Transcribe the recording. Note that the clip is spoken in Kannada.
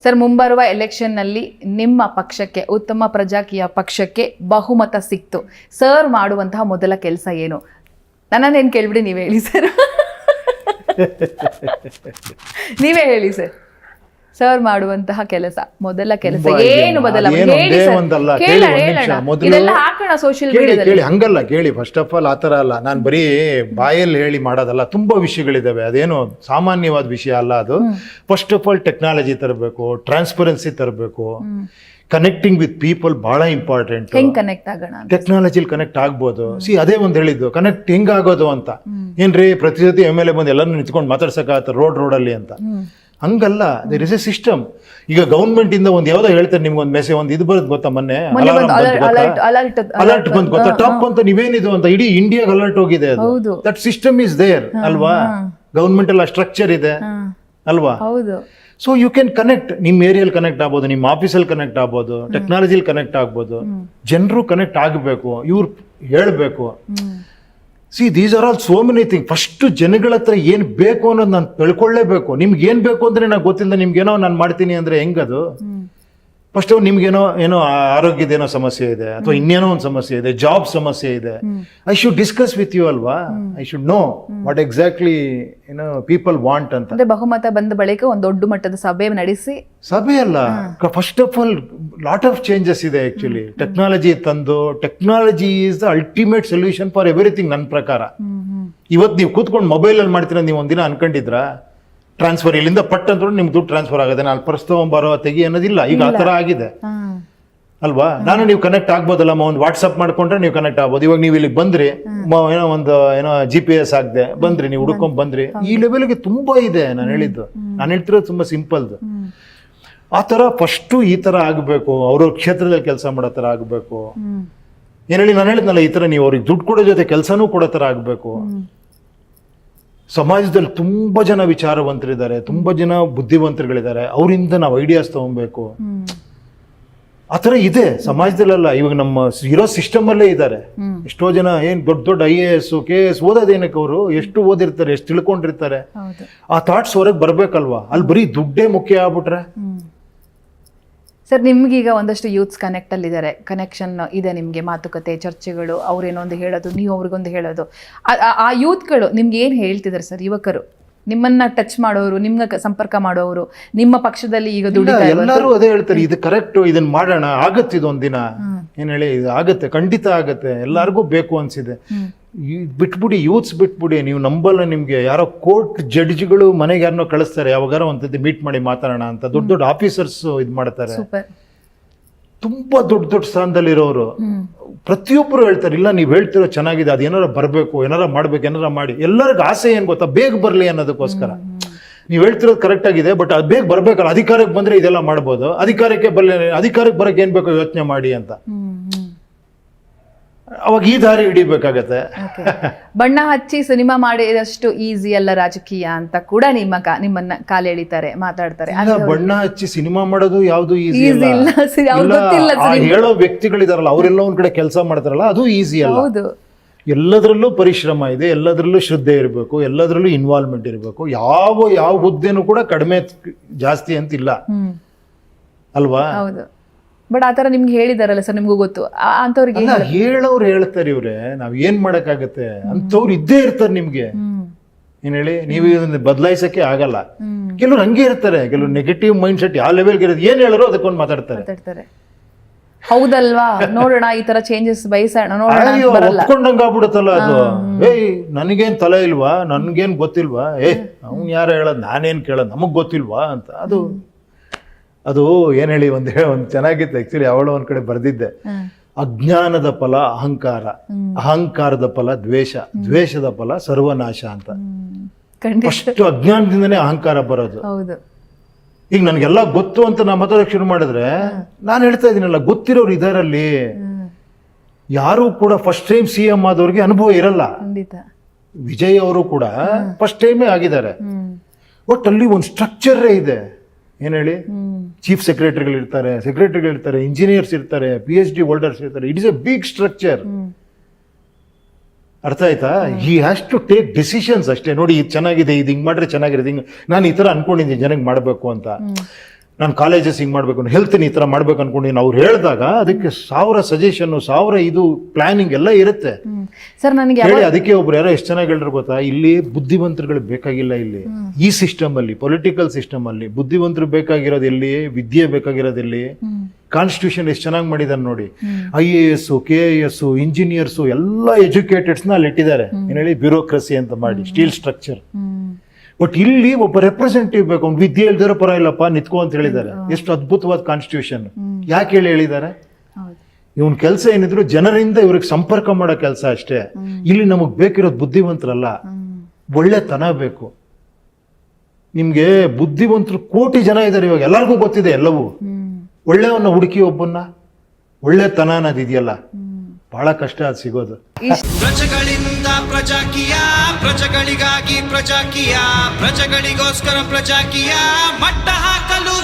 ಸರ್, ಮುಂಬರುವ ಎಲೆಕ್ಷನ್ನಲ್ಲಿ ನಿಮ್ಮ ಪಕ್ಷಕ್ಕೆ, ಉತ್ತಮ ಪ್ರಜಾಕೀಯ ಪಕ್ಷಕ್ಕೆ ಬಹುಮತ ಸಿಕ್ತು, ಸರ್ ಮಾಡುವಂತಹ ಮೊದಲ ಕೆಲಸ ಏನು? ನನ್ನನ್ನೇನು ಕೇಳ್ಬಿಡಿ, ನೀವೇ ಹೇಳಿ ಸರ್. ನೀವೇ ಹೇಳಿ ಸರ್, ಸರ್ ಮಾಡುವಂತಹ ಕೆಲಸ, ಮೊದಲ ಕೆಲಸ ಏನು ಬದಲಾವಣೆ ಹೇಳಿ ಸರ್. ಇದೆಲ್ಲ ಹಾಕೋಣ ಸೋಷಿಯಲ್ ಮೀಡಿಯಾದಲ್ಲಿ. ಹಂಗಲ್ಲ, ಕೇಳಿ. ಫಸ್ಟ್ ಆಫ್ ಆಲ್ ಆತರ ಅಲ್ಲ, ನಾನು ಬರೀ ಬಾಯಲ್ಲಿ ಹೇಳಿ ಮಾಡೋದಲ್ಲ, ತುಂಬಾ ವಿಷಯಗಳಿದಾವೆ. ಅದೇನು ಸಾಮಾನ್ಯವಾದ ವಿಷಯ ಅಲ್ಲ ಅದು. ಫಸ್ಟ್ ಆಫ್ ಆಲ್ ಟೆಕ್ನಾಲಜಿ ತರಬೇಕು, ಟ್ರಾನ್ಸ್ಪರೆನ್ಸಿ ತರಬೇಕು, ಕನೆಕ್ಟಿಂಗ್ ವಿತ್ ಪೀಪಲ್ ಬಹಳ ಇಂಪಾರ್ಟೆಂಟ್. ಹೆಂಗ್ ಕನೆಕ್ಟ್ ಆಗೋಣ? ಟೆಕ್ನಾಲಜಿಲಿ ಕನೆಕ್ಟ್ ಆಗ್ಬೋದು. ಅದೇ ಒಂದು ಹೇಳಿದ್ದು, ಕನೆಕ್ಟ್ ಹೆಂಗ್ ಆಗೋದು ಅಂತ. ಏನ್ರಿ ಪ್ರತಿ ಸತಿ MLA ಬಂದು ಎಲ್ಲರೂ ನಿಂತ್ಕೊಂಡು ಮಾತಾಡ್ಸಕ್ಕಾಗತ್ತೆ ರೋಡಲ್ಲಿ ಅಂತ? ಹಂಗಲ್ಲ, ದೇರ್ ಇಸ್ ಎ ಸಿಸ್ಟಮ್. ಈಗ ಗೌರ್ಮೆಂಟ್ ಇಂದ ಒಂದು ಯಾವ್ದೋ ಹೇಳ್ತಾರೆ, ನಿಮ್ಗೆ ಒಂದು ಮೆಸೇಜ್, ಒಂದು ಇದು ಬರುತ್ತೆ ಗೊತ್ತಾ, ಮೊನ್ನೆ ಅಲರ್ಟ್ ಬಂದ್ ಗೊತ್ತಾ, ಟಾಪ್ ಅಂತ, ನೀವೇನಿದು ಅಂತ ಇಡೀ ಇಂಡಿಯಾಗ ಅಲರ್ಟ್ ಹೋಗಿದೆ. ಅದು ದಟ್ ಸಿಸ್ಟಮ್ ಇಸ್ ದೇರ್ ಅಲ್ವಾ? ಗೌರ್ಮೆಂಟ್ ಎಲ್ಲ ಸ್ಟ್ರಕ್ಚರ್ ಇದೆ ಅಲ್ವಾ? So you can connect. ನಿಮ್ಮ ಏರಿಯಲ್ಲಿ ಕನೆಕ್ಟ್ ಆಗ್ಬೋದು, ನಿಮ್ಮ ಆಫೀಸಲ್ಲಿ ಕನೆಕ್ಟ್ ಆಗ್ಬೋದು, ಟೆಕ್ನಾಲಜಿಲಿ ಕನೆಕ್ಟ್ ಆಗ್ಬೋದು. ಜನರು ಕನೆಕ್ಟ್ ಆಗಬೇಕು, ಇವ್ರು ಹೇಳಬೇಕು. C, these are all so many thing. First ಜನಗಳ ಹತ್ರ ಏನು ಬೇಕು ಅನ್ನೋದು ನಾನು ತಿಳ್ಕೊಳ್ಳೇಬೇಕು. ನಿಮ್ಗೆ ಏನು ಬೇಕು ಅಂದ್ರೆ ನನಗೆ ಗೊತ್ತಿಲ್ಲ, ನಿಮ್ಗೇನೋ ನಾನು ಮಾಡ್ತೀನಿ ಅಂದ್ರೆ ಹೆಂಗದು? ಫಸ್ಟ್ ನಿಮ್ಗೇನೋ ಆರೋಗ್ಯದೇನೋ ಸಮಸ್ಯೆ ಇದೆ, ಅಥವಾ ಇನ್ನೇನೋ ಒಂದು ಸಮಸ್ಯೆ ಇದೆ, ಜಾಬ್ ಸಮಸ್ಯೆ ಇದೆ. I should discuss with you ಅಲ್ವಾ? I should know what exactly people want ಅಂತ. ಅಂದ್ರೆ ಬಹುಮತ ಬಂದ ಬಳಿಕ ಒಂದು ದೊಡ್ಡ ಮಟ್ಟದ ಸಭೆ ನಡೆಸಿ, ಸಭೆ ಅಲ್ಲ, first of all lot of changes ಇದೆ ಆಕ್ಚುಲಿ. ಟೆಕ್ನಾಲಜಿ ತಂದು, technology is the ultimate solution for everything ನನ್ನ ಪ್ರಕಾರ. ಇವತ್ತು ನೀವು ಕೂತ್ಕೊಂಡು ಮೊಬೈಲಲ್ಲಿ ಮಾಡ್ತೀರ, ನೀವು ಒಂದಿನ ಅನ್ಕೊಂಡಿದ್ರ ಟ್ರಾನ್ಸ್ಫರ್ ಇಲ್ಲಿಂದ ಪಟ್ ಅಂತ ನಿಮ್ಗೆ ದುಡ್ಡು ಟ್ರಾನ್ಸ್ಫರ್ ಆಗುತ್ತೆ, ನಾನು ಪರ್ಸ್ ತಗೊಂಬರೋ ತೆಗಿ ಅನ್ನೋದಿಲ್ಲ. ಈಗ ಆ ಥರ ಆಗಿದೆ ಅಲ್ವಾ? ನಾನು ನೀವು ಕನೆಕ್ಟ್ ಆಗ್ಬೋದಲ್ಲ, ಒಂದು ವಾಟ್ಸಪ್ ಮಾಡ್ಕೊಂಡ್ರೆ ನೀವು ಕನೆಕ್ಟ್ ಆಗ್ಬೋದು. ಇವಾಗ ನೀವು ಇಲ್ಲಿ ಬಂದ್ರಿ, ಏನೋ GPS ಆಗದೆ ಬಂದ್ರಿ, ನೀವು ಹುಡ್ಕೊಂಡ್ ಬಂದ್ರಿ. ಈ ಲೆವೆಲ್ಗೆ ತುಂಬಾ ಇದೆ. ನಾನು ಹೇಳ್ತಿರೋದು ತುಂಬಾ ಸಿಂಪಲ್ದು. ಆ ಥರ ಫಸ್ಟು ಈ ಥರ ಆಗಬೇಕು, ಅವ್ರವ್ರ ಕ್ಷೇತ್ರದಲ್ಲಿ ಕೆಲಸ ಮಾಡೋ ಥರ ಆಗಬೇಕು. ನಾನು ಹೇಳಿದ್ನಲ್ಲ, ಈ ಥರ ನೀವು ಅವ್ರಿಗೆ ದುಡ್ಡು ಕೊಡೋ ಜೊತೆ ಕೆಲಸನೂ ಕೊಡೋ ಥರ ಆಗಬೇಕು. ಸಮಾಜದಲ್ಲಿ ತುಂಬಾ ಜನ ವಿಚಾರವಂತರಿದ್ದಾರೆ, ತುಂಬಾ ಜನ ಬುದ್ಧಿವಂತರುಗಳಿದ್ದಾರೆ, ಅವರಿಂದ ನಾವು ಐಡಿಯಾಸ್ ತಗೊಬೇಕು. ಆ ಥರ ಇದೆ ಸಮಾಜದಲ್ಲೆಲ್ಲ. ಇವಾಗ ನಮ್ಮ ಇರೋ ಸಿಸ್ಟಮ್ ಅಲ್ಲೇ ಇದ್ದಾರೆ ಎಷ್ಟೋ ಜನ. ದೊಡ್ಡ IAS KS ಓದೋದೇನಕ್ಕೆ? ಅವರು ಎಷ್ಟು ಓದಿರ್ತಾರೆ, ಎಷ್ಟು ತಿಳ್ಕೊಂಡಿರ್ತಾರೆ. ಆ ಥಾಟ್ಸ್ ಹೊರಗೆ ಬರ್ಬೇಕಲ್ವಾ? ಅಲ್ಲಿ ಬರೀ ದುಡ್ಡೇ ಮುಖ್ಯ ಆಗ್ಬಿಟ್ರೆ. ಸರ್, ನಿಮ್ಗೀಗ ಒಂದಷ್ಟು ಯೂತ್ಸ್ ಕನೆಕ್ಟಲ್ಲಿದ್ದಾರೆ, ಕನೆಕ್ಷನ್ ಇದೆ ನಿಮಗೆ, ಮಾತುಕತೆ, ಚರ್ಚೆಗಳು, ಅವ್ರೇನೊಂದು ಹೇಳೋದು, ನೀವು ಅವ್ರಿಗೊಂದು ಹೇಳೋದು. ಆ ಯೂತ್ಗಳು ನಿಮ್ಗೆ ಏನು ಹೇಳ್ತಿದ್ದಾರೆ ಸರ್? ಯುವಕರು ನಿಮ್ಮನ್ನ ಟಚ್ ಮಾಡೋರು, ನಿಮ್ಗೆ ಸಂಪರ್ಕ ಮಾಡೋರು, ನಿಮ್ಮ ಪಕ್ಷದಲ್ಲಿ ಈಗ ದುಡಿತಾ ಎಲ್ಲರೂ ಅದೇ ಹೇಳ್ತಾರೆ, ಇದು ಕರೆಕ್ಟ್, ಇದನ್ನ ಮಾಡೋಣ, ಆಗತ್ತೆ, ಇದೊಂದಿನ ಏನ್ ಹೇಳಿ, ಇದು ಆಗತ್ತೆ, ಖಂಡಿತ ಆಗತ್ತೆ, ಎಲ್ಲರಿಗೂ ಬೇಕು ಅನ್ಸಿದೆ. ಬಿಟ್ಬಿಡಿ, ಯೂತ್ಸ್ ಬಿಟ್ಬಿಡಿ. ನೀವು ನಂಬಲ್ಲ, ನಿಮ್ಗೆ ಯಾರೋ ಕೋರ್ಟ್ ಜಡ್ಜ್ಗಳು ಮನೆಗೆ ಯಾರನ್ನೋ ಕಳಿಸ್ತಾರೆ, ಯಾವಾಗಾರ ಒಂದ್ಸತಿ ಮೀಟ್ ಮಾಡಿ ಮಾತಾಡೋಣ ಅಂತ. ದೊಡ್ಡ ದೊಡ್ಡ ಆಫೀಸರ್ಸ್ ಇದು ಮಾಡ್ತಾರೆ, ತುಂಬಾ ದೊಡ್ಡ ಸ್ಥಾನದಲ್ಲಿರೋರು. ಪ್ರತಿಯೊಬ್ಬರು ಹೇಳ್ತಾರೆ, ಇಲ್ಲ ನೀವು ಹೇಳ್ತಿರೋ ಚೆನ್ನಾಗಿದೆ, ಅದು ಏನಾರ ಬರಬೇಕು, ಏನಾರ ಮಾಡ್ಬೇಕು, ಏನಾರ ಮಾಡಿ. ಎಲ್ಲರಿಗೂ ಆಸೆ ಏನ್ ಗೊತ್ತಾ? ಬೇಗ ಬರಲಿ ಅನ್ನೋದಕ್ಕೋಸ್ಕರ. ನೀವು ಹೇಳ್ತಿರೋದು ಕರೆಕ್ಟ್ ಆಗಿದೆ, ಬಟ್ ಅದು ಬೇಗ ಬರ್ಬೇಕಲ್ಲ. ಅಧಿಕಾರಕ್ಕೆ ಬಂದ್ರೆ ಇದೆಲ್ಲ ಮಾಡ್ಬೋದು, ಅಧಿಕಾರಕ್ಕೆ ಬರಕ್ಕೆ ಏನ್ ಬೇಕೋ ಯೋಚನೆ ಮಾಡಿ ಅಂತ. ಅವಾಗ ಈ ದಾರಿ ಹಿಡಿಬೇಕಾಗತ್ತೆ. ಬಣ್ಣ ಹಚ್ಚಿ ಸಿನಿಮಾ ಮಾಡಿದಷ್ಟು ಈಸಿ ಅಲ್ಲ ರಾಜಕೀಯ ಅಂತ ಕೂಡ ನಿಮ್ಮನ್ನ ಕಾಲೆಳಿತಾರೆ, ಮಾತಾಡ್ತಾರೆ. ಬಣ್ಣ ಹಚ್ಚಿ ಸಿನಿಮಾ ಮಾಡೋದು ಯಾವ್ದು ಈಸಿ ಅಲ್ಲ. ಹೇಳೋ ವ್ಯಕ್ತಿಗಳಿದಾರಲ್ಲ, ಅವರೆಲ್ಲ ಒಂದ್ ಕಡೆ ಕೆಲಸ ಮಾಡ್ತಾರಲ್ಲ, ಅದು ಈಸಿ ಅಲ್ಲ. ಎಲ್ಲದರಲ್ಲೂ ಪರಿಶ್ರಮ ಇದೆ, ಎಲ್ಲದರಲ್ಲೂ ಶ್ರದ್ಧೆ ಇರಬೇಕು, ಎಲ್ಲದರಲ್ಲೂ ಇನ್ವಾಲ್ವ್ಮೆಂಟ್ ಇರಬೇಕು. ಯಾವ ಹುದ್ದೆನೂ ಕೂಡ ಕಡಿಮೆ ಜಾಸ್ತಿ ಅಂತಿಲ್ಲ ಅಲ್ವಾ? ಬಟ್ ಆತರ ನಿಮ್ಗೆ ಹೇಳಿದಾರಲ್ಲ ಸರ್, ನಿಮ್ಗೂ ಗೊತ್ತು. ಅಂತವ್ರಿಗೆ ಹೇಳೋರು ಹೇಳ್ತಾರೆ, ಇವ್ರೆ ನಾವ್ ಏನ್ ಮಾಡಕ್ಕಾಗತ್ತೆ ಅಂತವ್ರು ಇದ್ದೇ ಇರ್ತಾರೆ. ನಿಮ್ಗೆ ಏನ್ ಹೇಳಿ, ನೀವು ಇದನ್ನ ಬದಲಾಯಿಸಕ್ಕೆ ಆಗಲ್ಲ. ಕೆಲವ್ರು ಹಂಗೆ ಇರ್ತಾರೆ, ಕೆಲವ್ರು ನೆಗೆಟಿವ್ ಮೈಂಡ್ ಸೆಟ್ ಯಾವ ಲೆವೆಲ್ಗೆ ಇರೋದು, ಏನ್ ಹೇಳೋರು ಅದಕ್ಕೊಂದು ಮಾತಾಡ್ತಾರೆ. ಹೌದಲ್ವಾ, ನೋಡೋಣ ಈ ತರ ಚೇಂಜಸ್ ಬಯಸೋಣ, ಒಪ್ಕೊಂಡಂಗ ಆಗ್ಬಿಡುತ್ತಲ್ಲ ಅದು. ನನಗೇನ್ ತಲೆ ಇಲ್ವಾ, ನನ್ಗೇನ್ ಗೊತ್ತಿಲ್ವಾ, ಅವ್ನು ಯಾರ ಹೇಳೋದ್, ನಾನೇನ್ ಕೇಳೋದ್, ನಮಗ್ ಗೊತ್ತಿಲ್ವಾ ಅಂತ. ಅದು ಏನ್ ಹೇಳಿ, ಒಂದ್ ಚೆನ್ನಾಗಿತ್ತು ಆಕ್ಚುಲಿ. ಅವಳು ಒಂದ್ ಕಡೆ ಬರ್ದಿದ್ದೆ, ಅಜ್ಞಾನದ ಫಲ ಅಹಂಕಾರ, ಅಹಂಕಾರದ ಫಲ ದ್ವೇಷ, ದ್ವೇಷದ ಫಲ ಸರ್ವನಾಶ ಅಂತ. ಅಷ್ಟು ಅಜ್ಞಾನದಿಂದನೇ ಅಹಂಕಾರ ಬರೋದು. ಈಗ ನನ್ಗೆಲ್ಲ ಗೊತ್ತು ಅಂತ ನಾ ಮಾತಾಡೋಕೆ ಶುರು ಮಾಡಿದ್ರೆ, ನಾನು ಹೇಳ್ತಾ ಇದೀನಲ್ಲ, ಗೊತ್ತಿರೋರು ಇದರಲ್ಲಿ ಯಾರು ಕೂಡ ಫಸ್ಟ್ ಟೈಮ್ CM ಆದವ್ರಿಗೆ ಅನುಭವ ಇರಲ್ಲ. ವಿಜಯ್ ಅವರು ಕೂಡ ಫಸ್ಟ್ ಟೈಮೇ ಆಗಿದ್ದಾರೆ. ಒಟ್ಟಲ್ಲಿ ಒಂದು ಸ್ಟ್ರಕ್ಚರೇ ಇದೆ. ಏನ್ ಹೇಳಿ, ಚೀಫ್ ಸೆಕ್ರೆಟರಿಗಳಿರ್ತಾರೆ, ಇಂಜಿನಿಯರ್ಸ್ ಇರ್ತಾರೆ, PhD ಹೋಲ್ಡರ್ಸ್ ಇರ್ತಾರೆ. It is a big structure. ಅರ್ಥ ಆಯ್ತಾ? He has to take decisions ಅಷ್ಟೇ. ನೋಡಿ, ಇದು ಚೆನ್ನಾಗಿದೆ, ಇದು ಹಿಂಗ್ ಮಾಡ್ರೆ ಚೆನ್ನಾಗಿರೋದು, ಹಿಂಗ್ ನಾನು ಈ ತರ ಅನ್ಕೊಂಡಿದ್ದೀನಿ ಜನಕ್ಕೆ ಮಾಡಬೇಕು ಅಂತ. ನಾನು ಕಾಲೇಜಸ್ ಹಿಂಗೆ ಮಾಡ್ಬೇಕು, ಹೆಲ್ತ್ನ ಈ ಥರ ಮಾಡ್ಬೇಕು ಅನ್ಕೊಂಡಿನಿ ಅವ್ರು ಹೇಳಿದಾಗ ಅದಕ್ಕೆ 1000 ಸಜೆಷನ್, 1000 ಇದು ಪ್ಲಾನಿಂಗ್ ಎಲ್ಲ ಇರುತ್ತೆ. ಸರ್ ನನಗೆ ಹೇಳಿ ಅದಕ್ಕೆ ಒಬ್ರು ಯಾರೋ ಎಷ್ಟು ಚೆನ್ನಾಗಿ ಹೇಳಿದ್ರು ಗೊತ್ತಾ, ಇಲ್ಲಿ ಬುದ್ಧಿವಂತರುಗಳು ಬೇಕಾಗಿಲ್ಲ. ಇಲ್ಲಿ ಈ ಸಿಸ್ಟಮ್ ಅಲ್ಲಿ, ಪೊಲಿಟಿಕಲ್ ಸಿಸ್ಟಮ್ ಅಲ್ಲಿ ಬುದ್ಧಿವಂತರು ಬೇಕಾಗಿರೋದು ಎಲ್ಲಿ, ವಿದ್ಯೆ ಬೇಕಾಗಿರೋದು ಎಲ್ಲಿ. ಕಾನ್ಸ್ಟಿಟ್ಯೂಷನ್ ಎಷ್ಟು ಚೆನ್ನಾಗಿ ಮಾಡಿದಾರೆ ನೋಡಿ. IAS, KIS, ಇಂಜಿನಿಯರ್ಸು ಎಲ್ಲ ಎಜುಕೇಟೆಡ್ಸ್ನ ಅಲ್ಲಿ ಇಟ್ಟಿದ್ದಾರೆ. ಏನ್ ಹೇಳಿ, ಬ್ಯೂರೋಕ್ರಸಿ ಅಂತ ಮಾಡಿ, ಸ್ಟೀಲ್ ಸ್ಟ್ರಕ್ಚರ್. ಬಟ್ ಇಲ್ಲಿ ಒಬ್ಬ ರೆಪ್ರೆಸೆಂಟೇಟಿವ್ ಬೇಕು. ಅವ್ನು ವಿದ್ಯೆ ಇಲ್ದಿರೋ ಪರವಾಗಿಲ್ಲಪ್ಪ ನಿತ್ಕೋ ಅಂತ ಹೇಳಿದ್ದಾರೆ. ಎಷ್ಟು ಅದ್ಭುತವಾದ ಕಾನ್ಸ್ಟಿಟ್ಯೂಷನ್. ಯಾಕೆ ಹೇಳಿದ್ದಾರೆ? ಇವನ್ ಕೆಲಸ ಏನಿದ್ರು ಜನರಿಂದ ಇವ್ರಿಗೆ ಸಂಪರ್ಕ ಮಾಡೋ ಕೆಲಸ ಅಷ್ಟೇ. ಇಲ್ಲಿ ನಮಗ್ ಬೇಕಿರೋದು ಬುದ್ಧಿವಂತರಲ್ಲ, ಒಳ್ಳೆತನ ಬೇಕು. ನಿಮ್ಗೆ ಬುದ್ಧಿವಂತರು ಕೋಟಿ ಜನ ಇದ್ದಾರೆ ಇವಾಗ, ಎಲ್ಲರಿಗೂ ಗೊತ್ತಿದೆ ಎಲ್ಲವೂ. ಒಳ್ಳೆಯವನ್ನ ಹುಡುಕಿ ಒಬ್ಬನ್ನ, ಒಳ್ಳೆತನ ಅನ್ನೋದಿದೆಯಲ್ಲ, ಬಹಳ ಕಷ್ಟ ಅದು ಸಿಗೋದು. ಪ್ರಜೆಗಳಿಂದ ಪ್ರಜಾಕೀಯ, ಪ್ರಜೆಗಳಿಗಾಗಿ ಪ್ರಜಾಕೀಯ, ಪ್ರಜೆಗಳಿಗೋಸ್ಕರ ಪ್ರಜಾಕೀಯ, ಮಟ್ಟ ಹಾಕಲು